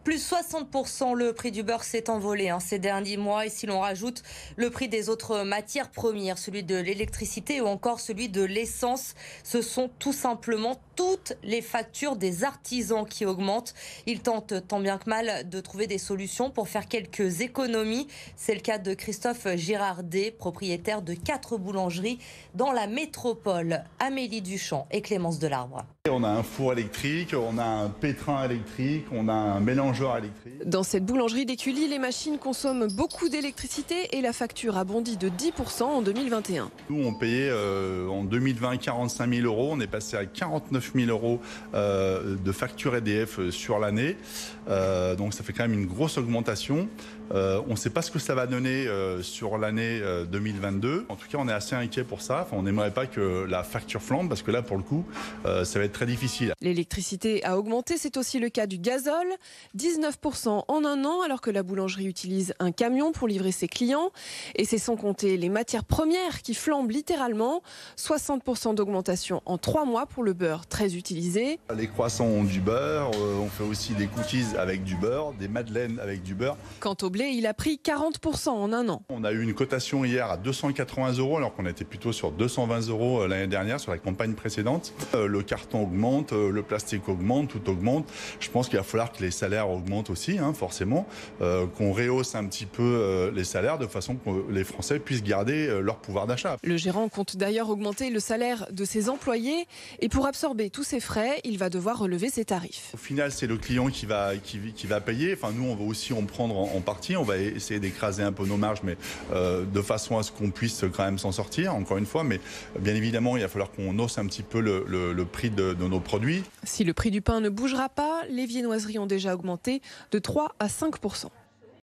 Plus 60%, le prix du beurre s'est envolé ces derniers mois. Et si l'on rajoute le prix des autres matières premières, celui de l'électricité ou encore celui de l'essence, ce sont tout simplement toutes les factures des artisans qui augmentent. Ils tentent tant bien que mal de trouver des solutions pour faire quelques économies. C'est le cas de Christophe Girardet, propriétaire de 4 boulangeries dans la métropole. Amélie Duchamp et Clémence Delarbre. On a un four électrique, on a un pétrin électrique, on a un mélangeur électrique. Dans cette boulangerie d'Écully, les machines consomment beaucoup d'électricité et la facture a bondi de 10% en 2021. Nous, on payait en 2020 45 000 euros. On est passé à 49 000 euros de facture EDF sur l'année. Donc ça fait quand même une grosse augmentation. On ne sait pas ce que ça va donner sur l'année 2022. En tout cas, on est assez inquiet pour ça. Enfin, on n'aimerait pas que la facture flambe parce que là, pour le coup, ça va être très difficile. L'électricité a augmenté, c'est aussi le cas du gazole, 19% en un an, alors que la boulangerie utilise un camion pour livrer ses clients. Et c'est sans compter les matières premières qui flambent littéralement. 60% d'augmentation en 3 mois pour le beurre très utilisé. Les croissants ont du beurre, on fait aussi des cookies avec du beurre, des madeleines avec du beurre. Quant au blé, il a pris 40% en un an. On a eu une cotation hier à 280 euros alors qu'on était plutôt sur 220 euros l'année dernière sur la campagne précédente. Le carton augmente, le plastique augmente, tout augmente. Je pense qu'il va falloir que les salaires augmentent aussi, forcément, qu'on rehausse un petit peu les salaires de façon que les Français puissent garder leur pouvoir d'achat. Le gérant compte d'ailleurs augmenter le salaire de ses employés et pour absorber tous ces frais, il va devoir relever ses tarifs. Au final, c'est le client qui va payer. Enfin, nous, on va aussi en prendre en partie. On va essayer d'écraser un peu nos marges, mais de façon à ce qu'on puisse quand même s'en sortir, encore une fois. Mais bien évidemment, il va falloir qu'on hausse un petit peu le prix de nos produits. Si le prix du pain ne bougera pas, les viennoiseries ont déjà augmenté de 3 à 5%.